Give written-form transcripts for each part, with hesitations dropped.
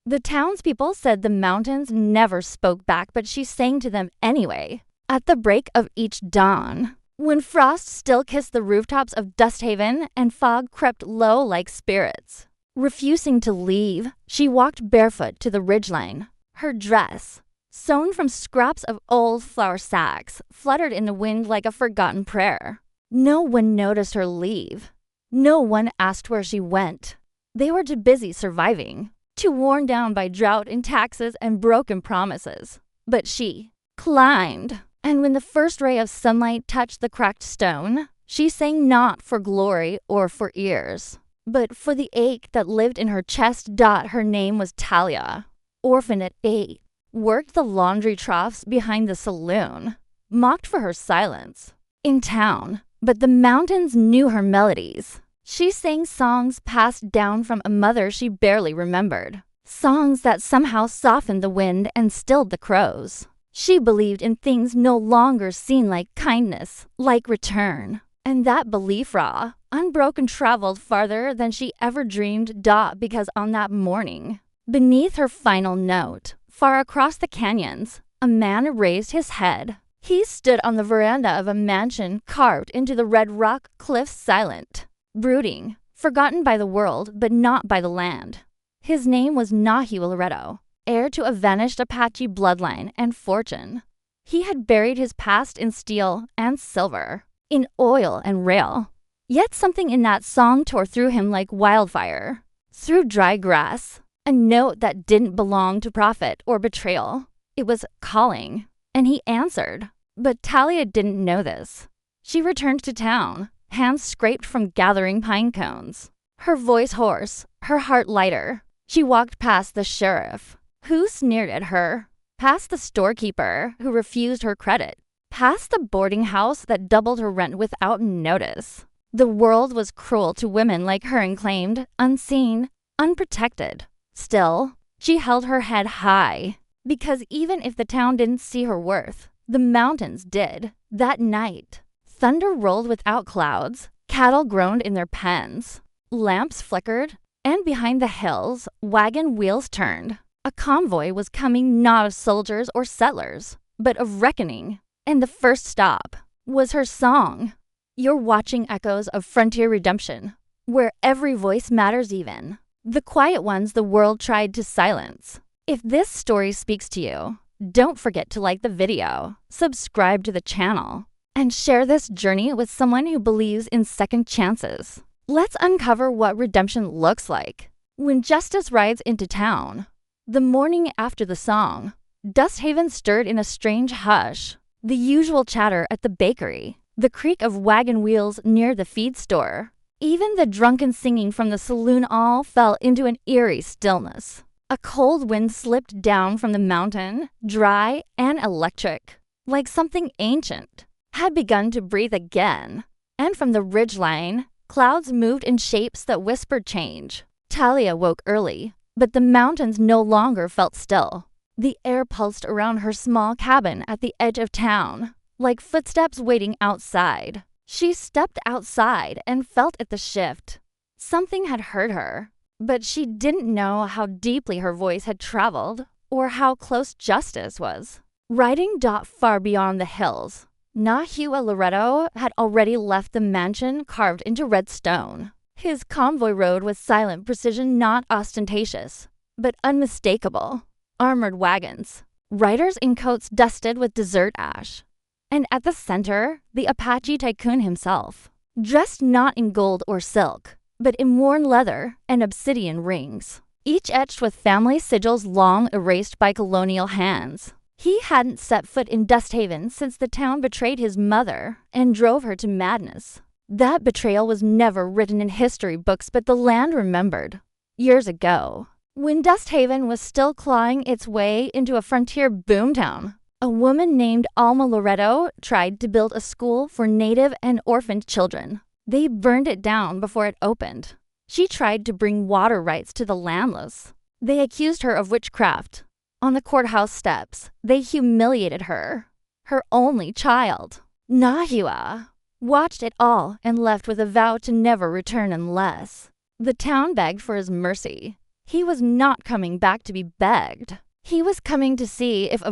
The townspeople said the mountains never spoke back, but she sang to them anyway. At the break of each dawn, when frost still kissed the rooftops of Dusthaven and fog crept low like spirits. Refusing to leave, she walked barefoot to the ridgeline. Her dress, sewn from scraps of old flour sacks, fluttered in the wind like a forgotten prayer. No one noticed her leave. No one asked where she went. They were too busy surviving, too worn down by drought and taxes and broken promises. But she climbed, and when the first ray of sunlight touched the cracked stone, she sang not for glory or for ears, but for the ache that lived in her chest. Her name was Talia, orphaned at 8, worked the laundry troughs behind the saloon, mocked for her silence in town, but the mountains knew her melodies. She sang songs passed down from a mother she barely remembered, songs that somehow softened the wind and stilled the crows. She believed in things no longer seen, like kindness, like return. And that belief, raw, unbroken, traveled farther than she ever dreamed. Because on that morning, beneath her final note, far across the canyons, a man raised his head. He stood on the veranda of a mansion carved into the red rock cliffs, silent, brooding, forgotten by the world but not by the land. His name was Loretto, heir to a vanished Apache bloodline and fortune. He had buried his past in steel and silver, in oil and rail. Yet something in that song tore through him like wildfire, through dry grass, a note that didn't belong to profit or betrayal. It was calling, and he answered. But Talia didn't know this. She returned to town, hands scraped from gathering pine cones, her voice hoarse, her heart lighter. She walked past the sheriff, who sneered at her, past the storekeeper, who refused her credit, past the boarding house that doubled her rent without notice. The world was cruel to women like her and claimed, unseen, unprotected. Still, she held her head high, because even if the town didn't see her worth, the mountains did. That night, thunder rolled without clouds, cattle groaned in their pens, lamps flickered, and behind the hills, wagon wheels turned. A convoy was coming, not of soldiers or settlers, but of reckoning. And the first stop was her song. You're watching echoes of frontier redemption, where every voice matters, even the quiet ones the world tried to silence. If this story speaks to you, don't forget to like the video, subscribe to the channel, and share this journey with someone who believes in second chances. Let's uncover what redemption looks like when justice rides into town. The morning after the song, Dusthaven stirred in a strange hush. The usual chatter at the bakery, the creak of wagon wheels near the feed store, even the drunken singing from the saloon, all fell into an eerie stillness. A cold wind slipped down from the mountain, dry and electric, like something ancient had begun to breathe again. And from the ridgeline, clouds moved in shapes that whispered change. Talia woke early, but the mountains no longer felt still. The air pulsed around her small cabin at the edge of town, like footsteps waiting outside. She stepped outside and felt at the shift. Something had hurt her, but she didn't know how deeply her voice had traveled or how close justice was. Riding far beyond the hills, Loretto had already left the mansion carved into red stone. His convoy rode with silent precision, not ostentatious, but unmistakable. Armored wagons, riders in coats dusted with desert ash. And at the center, the Apache tycoon himself, dressed not in gold or silk, but in worn leather and obsidian rings, each etched with family sigils long erased by colonial hands. He hadn't set foot in Dusthaven since the town betrayed his mother and drove her to madness. That betrayal was never written in history books, but the land remembered. Years ago, when Dusthaven was still clawing its way into a frontier boomtown, a woman named Loretto tried to build a school for native and orphaned children. They burned it down before it opened. She tried to bring water rights to the landless. They accused her of witchcraft. On the courthouse steps, they humiliated her, her only child. Nahua watched it all and left with a vow to never return unless the town begged for his mercy. He was not coming back to be begged. He was coming to see if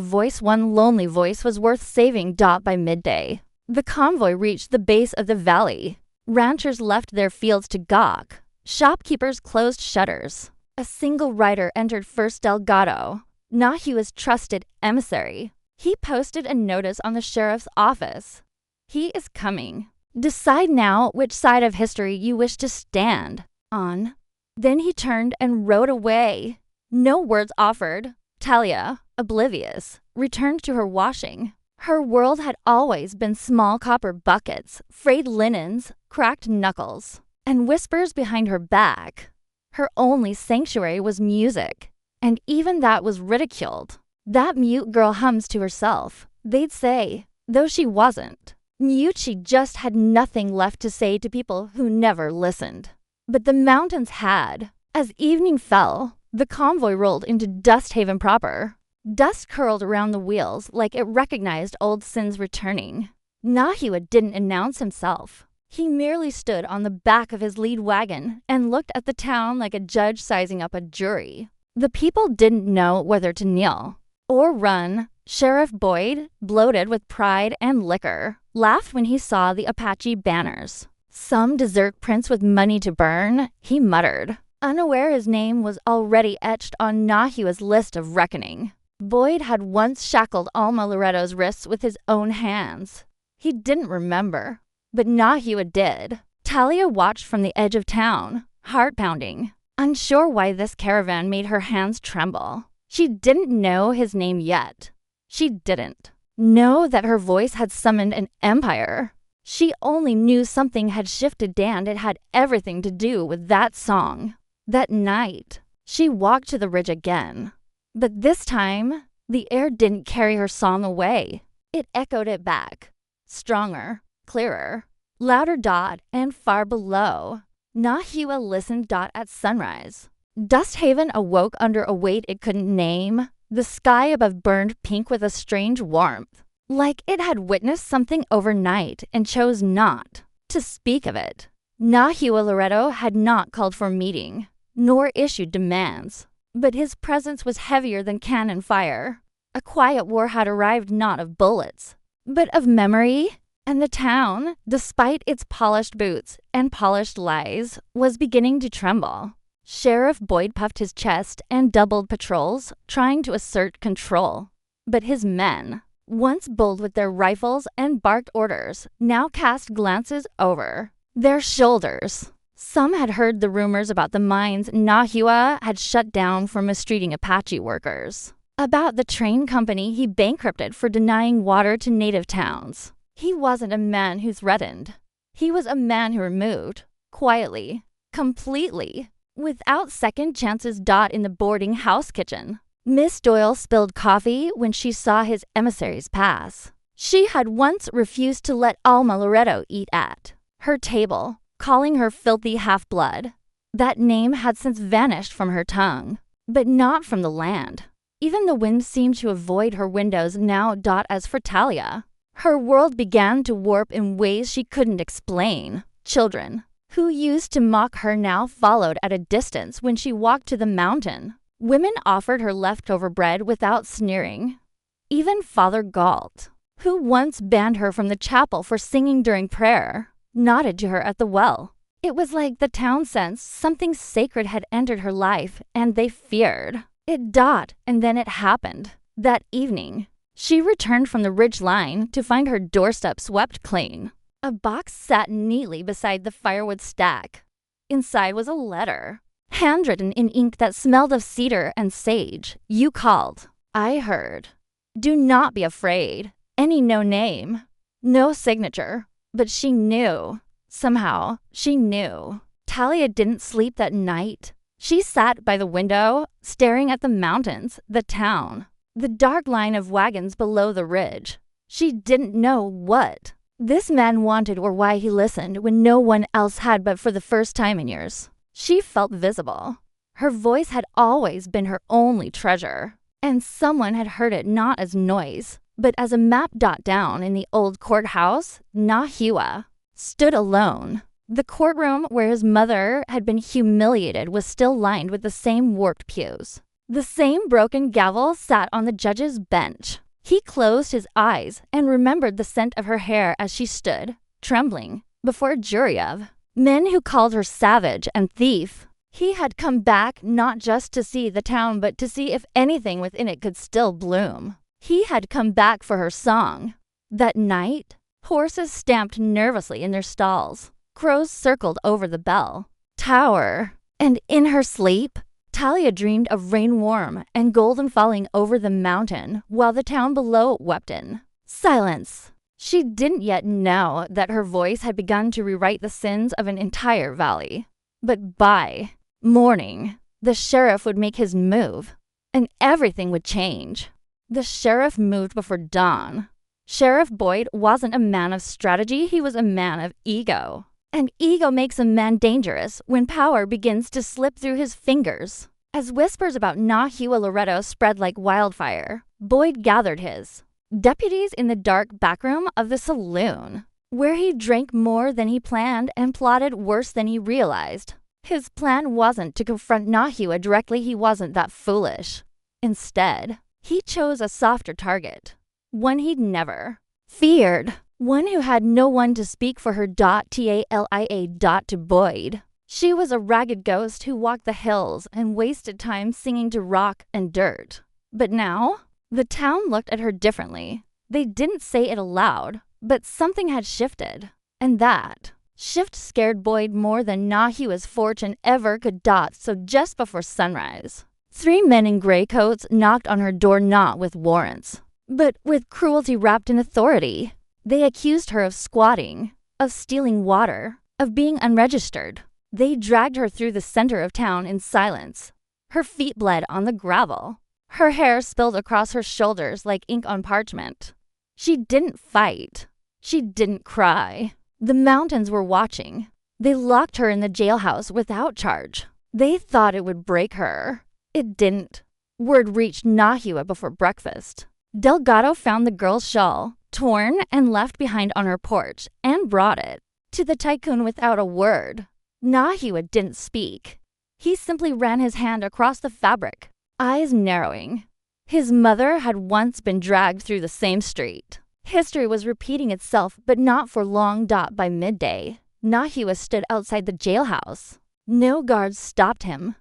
one lonely voice was worth saving. By midday, the convoy reached the base of the valley. Ranchers left their fields to gawk. Shopkeepers closed shutters. A single rider entered First Delgado, Nahua's trusted emissary. He posted a notice on the sheriff's office. He is coming. Decide now which side of history you wish to stand on. Then he turned and rode away. No words offered. Talia, oblivious, returned to her washing. Her world had always been small copper buckets, frayed linens, cracked knuckles, and whispers behind her back. Her only sanctuary was music, and even that was ridiculed. That mute girl hums to herself, they'd say, though she wasn't. Mute, she just had nothing left to say to people who never listened. But the mountains had. As evening fell, the convoy rolled into Dust Haven proper. Dust curled around the wheels like it recognized old sins returning. Nahua didn't announce himself. He merely stood on the back of his lead wagon and looked at the town like a judge sizing up a jury. The people didn't know whether to kneel or run. Sheriff Boyd, bloated with pride and liquor, laughed when he saw the Apache banners. Some desert prince with money to burn, he muttered, unaware his name was already etched on Nahua's list of reckoning. Boyd had once shackled Alma Loretto's wrists with his own hands. He didn't remember, but Nahua did. Talia watched from the edge of town, heart-pounding, unsure why this caravan made her hands tremble. She didn't know his name yet. She didn't know that her voice had summoned an empire. She only knew something had shifted and it had everything to do with that song. That night, she walked to the ridge again. But this time, the air didn't carry her song away. It echoed it back. Stronger, clearer, louder. And far below, Nahua listened. At sunrise, Dust Haven awoke under a weight it couldn't name. The sky above burned pink with a strange warmth, like it had witnessed something overnight and chose not to speak of it. Nahua Loretto had not called for a meeting, nor issued demands, but his presence was heavier than cannon fire. A quiet war had arrived, not of bullets, but of memory, and the town, despite its polished boots and polished lies, was beginning to tremble. Sheriff Boyd puffed his chest and doubled patrols, trying to assert control. But his men, once bold with their rifles and barked orders, now cast glances over their shoulders. Some had heard the rumors about the mines Nahua had shut down for mistreating Apache workers, about the train company he bankrupted for denying water to native towns. He wasn't a man who threatened. He was a man who removed, quietly, completely, without second chances. In the boarding house kitchen, Miss Doyle spilled coffee when she saw his emissaries pass. She had once refused to let Alma Loretto eat at her table, calling her filthy half-blood. That name had since vanished from her tongue, but not from the land. Even the wind seemed to avoid her windows now. As for Talia, her world began to warp in ways she couldn't explain. Children who used to mock her now followed at a distance when she walked to the mountain. Women offered her leftover bread without sneering. Even Father Galt, who once banned her from the chapel for singing during prayer, nodded to her at the well. It was like the town sensed something sacred had entered her life, and they feared it. And then it happened. That evening, she returned from the ridge line to find her doorstep swept clean. A box sat neatly beside the firewood stack. Inside was a letter, handwritten in ink that smelled of cedar and sage. You called. I heard. Do not be afraid. No name. No signature. But she knew. Somehow, she knew. Talia didn't sleep that night. She sat by the window, staring at the mountains, the town, the dark line of wagons below the ridge. She didn't know what this man wanted or why he listened when no one else had, but for the first time in years, she felt visible. Her voice had always been her only treasure, and someone had heard it not as noise, but as a map. Down in the old courthouse, Nahua stood alone. The courtroom where his mother had been humiliated was still lined with the same warped pews. The same broken gavel sat on the judge's bench. He closed his eyes and remembered the scent of her hair as she stood, trembling, before a jury of men who called her savage and thief. He had come back not just to see the town, but to see if anything within it could still bloom. He had come back for her song. That night, horses stamped nervously in their stalls. Crows circled over the bell tower, and in her sleep, Talia dreamed of rain warm and golden falling over the mountain while the town below wept in silence. She didn't yet know that her voice had begun to rewrite the sins of an entire valley. But by morning, the sheriff would make his move, and everything would change. The sheriff moved before dawn. Sheriff Boyd wasn't a man of strategy, he was a man of ego. And ego makes a man dangerous when power begins to slip through his fingers. As whispers about Nahua Loretto spread like wildfire, Boyd gathered his deputies in the dark backroom of the saloon, where he drank more than he planned and plotted worse than he realized. His plan wasn't to confront Nahua directly, he wasn't that foolish. Instead, he chose a softer target, one he'd never feared. One who had no one to speak for her. Talia. To Boyd. She was a ragged ghost who walked the hills and wasted time singing to rock and dirt. But now, the town looked at her differently. They didn't say it aloud, but something had shifted. And that shift scared Boyd more than Nahua's fortune ever could. So just before sunrise, 3 men in gray coats knocked on her door, not with warrants, but with cruelty wrapped in authority. They accused her of squatting, of stealing water, of being unregistered. They dragged her through the center of town in silence. Her feet bled on the gravel. Her hair spilled across her shoulders like ink on parchment. She didn't fight. She didn't cry. The mountains were watching. They locked her in the jailhouse without charge. They thought it would break her. It didn't. Word reached Nahua before breakfast. Delgado found the girl's shawl, torn and left behind on her porch, and brought it to the tycoon without a word. Nahua didn't speak. He simply ran his hand across the fabric, eyes narrowing. His mother had once been dragged through the same street. History was repeating itself, but not for long. By midday, Nahua stood outside the jailhouse. No guards stopped him.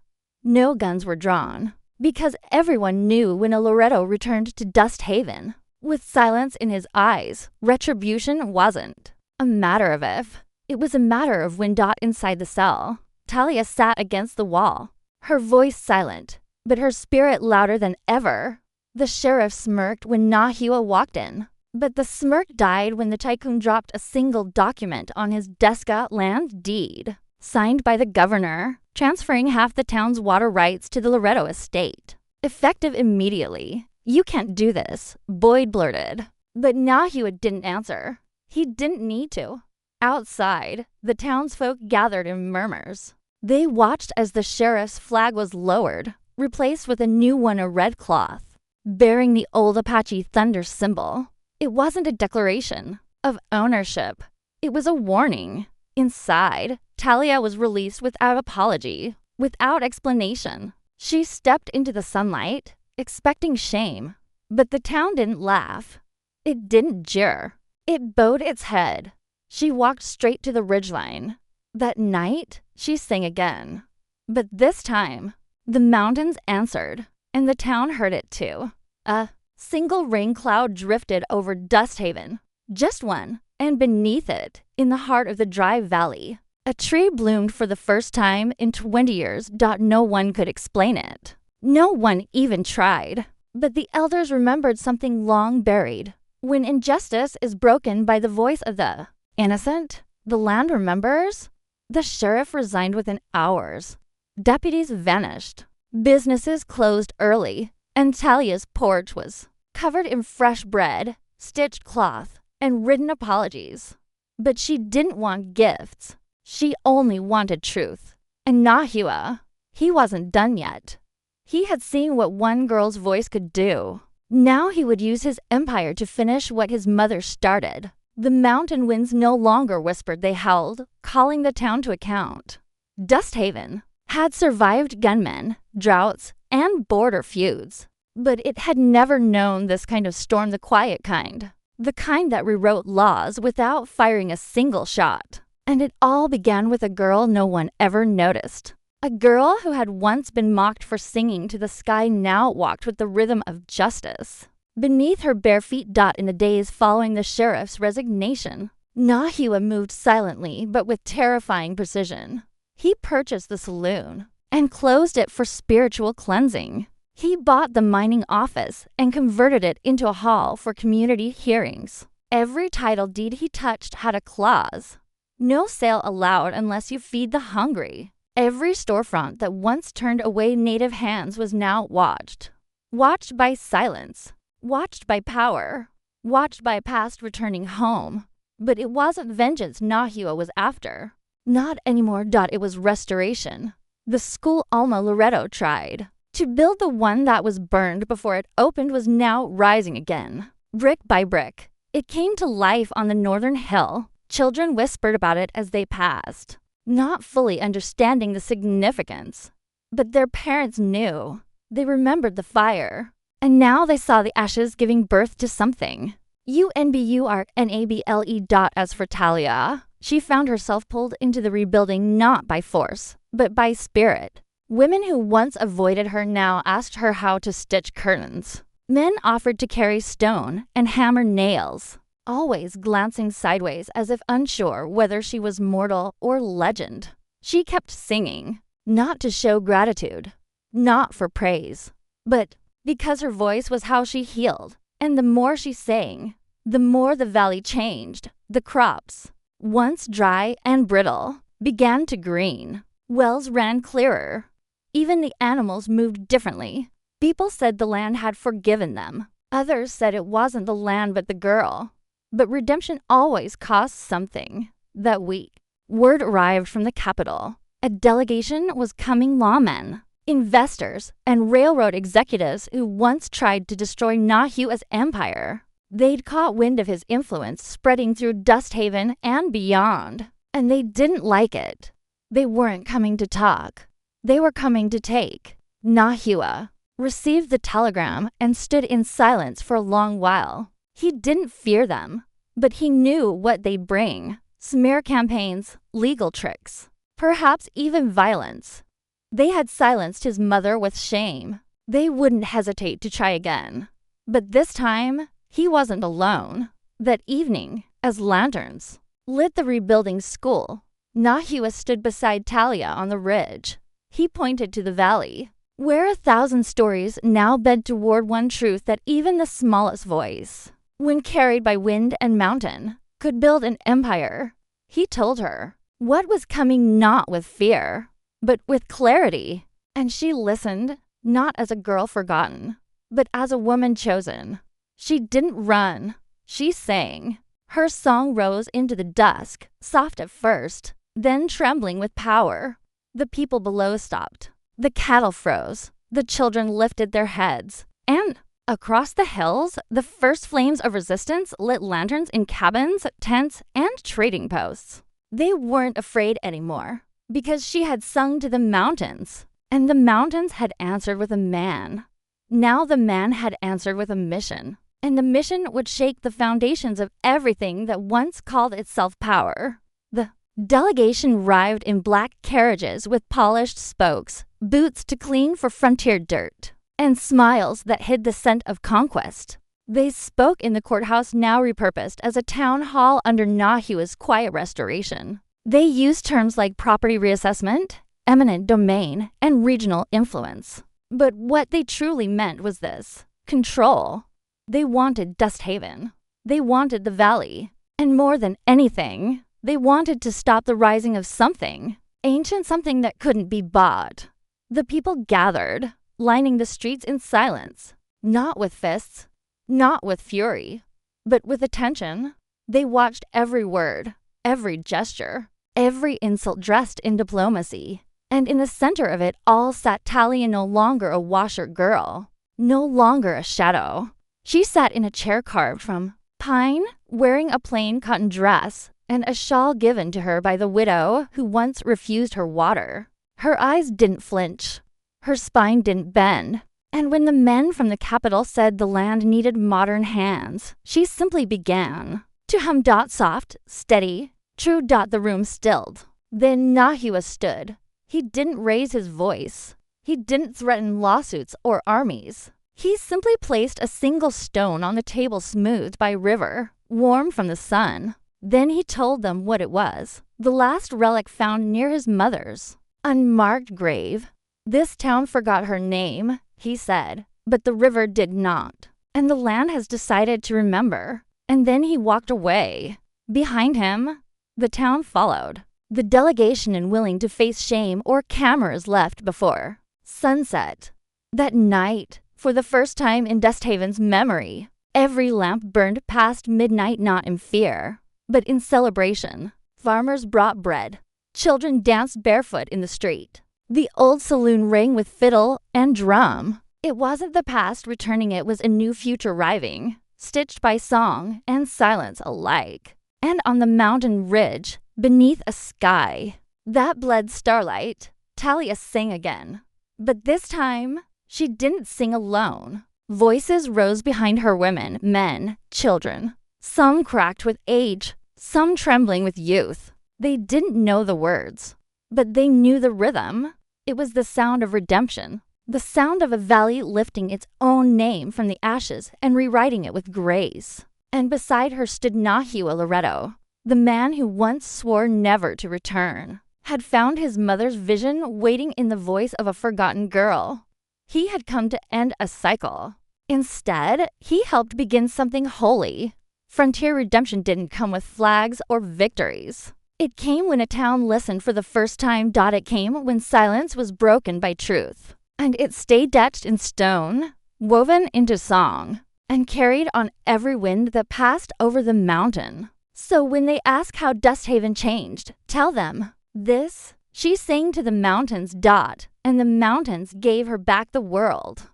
No guns were drawn, because everyone knew when a Loretto returned to Dust Haven. With silence in his eyes, retribution wasn't a matter of if. It was a matter of when. Inside the cell, Talia sat against the wall, her voice silent, but her spirit louder than ever. The sheriff smirked when Nahua walked in, but the smirk died when the tycoon dropped a single document on his Deska land deed, signed by the governor, transferring half the town's water rights to the Loretto estate. Effective immediately. "You can't do this," Boyd blurted. But Nahua didn't answer. He didn't need to. Outside, the townsfolk gathered in murmurs. They watched as the sheriff's flag was lowered, replaced with a new one, a red cloth, bearing the old Apache thunder symbol. It wasn't a declaration of ownership. It was a warning. Inside, Talia was released without apology, without explanation. She stepped into the sunlight, expecting shame, but the town didn't laugh. It didn't jeer. It bowed its head. She walked straight to the ridgeline. That night, she sang again. But this time, the mountains answered, and the town heard it too. A single rain cloud drifted over Dust Haven. Just one, and beneath it, in the heart of the dry valley, a tree bloomed for the first time in 20 years. No one could explain it. No one even tried. But the elders remembered something long buried. When injustice is broken by the voice of the innocent, the land remembers. The sheriff resigned within hours. Deputies vanished. Businesses closed early, and Talia's porch was covered in fresh bread, stitched cloth, and written apologies. But she didn't want gifts. She only wanted truth. And Nahua, he wasn't done yet. He had seen what one girl's voice could do. Now he would use his empire to finish what his mother started. The mountain winds no longer whispered, they howled, calling the town to account. Dusthaven had survived gunmen, droughts, and border feuds, but it had never known this kind of storm, the quiet kind, the kind that rewrote laws without firing a single shot. And it all began with a girl no one ever noticed. A girl who had once been mocked for singing to the sky now walked with the rhythm of justice beneath her bare feet. In the days following the sheriff's resignation, Nahua moved silently but with terrifying precision. He purchased the saloon and closed it for spiritual cleansing. He bought the mining office and converted it into a hall for community hearings. Every title deed he touched had a clause: no sale allowed unless you feed the hungry. Every storefront that once turned away native hands was now watched. Watched by silence, watched by power, watched by past returning home. But it wasn't vengeance Nahua was after. Not anymore. It was restoration. The school Alma Loreto tried to build, the one that was burned before it opened, was now rising again. Brick by brick, it came to life on the northern hill. Children whispered about it as they passed, not fully understanding the significance. But their parents knew. They remembered the fire. And now they saw the ashes giving birth to something. UNBURNABLE. As for Talia, she found herself pulled into the rebuilding not by force, but by spirit. Women who once avoided her now asked her how to stitch curtains. Men offered to carry stone and hammer nails, always glancing sideways as if unsure whether she was mortal or legend. She kept singing, not to show gratitude, not for praise, but because her voice was how she healed. And the more she sang, the more the valley changed. The crops, once dry and brittle, began to green. Wells ran clearer. Even the animals moved differently. People said the land had forgiven them. Others said it wasn't the land but the girl. But redemption always costs something. That week, word arrived from the capital. A delegation was coming: lawmen, investors, and railroad executives who once tried to destroy Nahua's empire. They'd caught wind of his influence spreading through Dusthaven and beyond, and they didn't like it. They weren't coming to talk. They were coming to take. Nahua received the telegram and stood in silence for a long while. He didn't fear them, but he knew what they'd bring: smear campaigns, legal tricks, perhaps even violence. They had silenced his mother with shame. They wouldn't hesitate to try again. But this time, he wasn't alone. That evening, as lanterns lit the rebuilding school, Nahua stood beside Talia on the ridge. He pointed to the valley, where 1,000 stories now bed toward one truth: that even the smallest voice, when carried by wind and mountain, could build an empire. He told her what was coming, not with fear, but with clarity. And she listened, not as a girl forgotten, but as a woman chosen. She didn't run. She sang. Her song rose into the dusk, soft at first, then trembling with power. The people below stopped. The cattle froze. The children lifted their heads. And across the hills, the first flames of resistance lit lanterns in cabins, tents, and trading posts. They weren't afraid anymore, because she had sung to the mountains, and the mountains had answered with a man. Now the man had answered with a mission, and the mission would shake the foundations of everything that once called itself power. The delegation arrived in black carriages with polished spokes, boots to clean for frontier dirt, and smiles that hid the scent of conquest. They spoke in the courthouse, now repurposed as a town hall under Nahua's quiet restoration. They used terms like property reassessment, eminent domain, and regional influence. But what they truly meant was this: control. They wanted Dusthaven. They wanted the valley. And more than anything, they wanted to stop the rising of something, ancient, something that couldn't be bought. The people gathered, lining the streets in silence, not with fists, not with fury, but with attention. They watched every word, every gesture, every insult dressed in diplomacy. And in the center of it all sat Talia, no longer a washer girl, no longer a shadow. She sat in a chair carved from Pine, wearing a plain cotton dress and a shawl given to her by the widow who once refused her water. Her eyes didn't flinch. Her spine didn't bend. And when the men from the capital said the land needed modern hands, she simply began to hum dot soft, steady, true dot the room stilled. Then Nahua stood. He didn't raise his voice. He didn't threaten lawsuits or armies. He simply placed a single stone on the table smoothed by river, warm from the sun. Then he told them what it was, the last relic found near his mother's unmarked grave. This town forgot her name, he said, but the river did not. And the land has decided to remember. And then he walked away. Behind him, the town followed. The delegation unwilling to face shame or cameras left before sunset. That night, for the first time in Dusthaven's memory, every lamp burned past midnight not in fear, but in celebration. Farmers brought bread. Children danced barefoot in the street. The old saloon rang with fiddle and drum. It wasn't the past returning, it was a new future arriving, stitched by song and silence alike. And on the mountain ridge, beneath a sky that bled starlight, Talia sang again. But this time, she didn't sing alone. Voices rose behind her, women, men, children. Some cracked with age, some trembling with youth. They didn't know the words, but they knew the rhythm. It was the sound of redemption, the sound of a valley lifting its own name from the ashes and rewriting it with grace. And beside her stood Nahua Loretto, the man who once swore never to return, had found his mother's vision waiting in the voice of a forgotten girl. He had come to end a cycle. Instead, he helped begin something holy. Frontier redemption didn't come with flags or victories. It came when a town listened for the first time. It came when silence was broken by truth. And it stayed etched in stone, woven into song, and carried on every wind that passed over the mountain. So when they ask how Dusthaven changed, tell them, this, she sang to the mountains, and the mountains gave her back the world.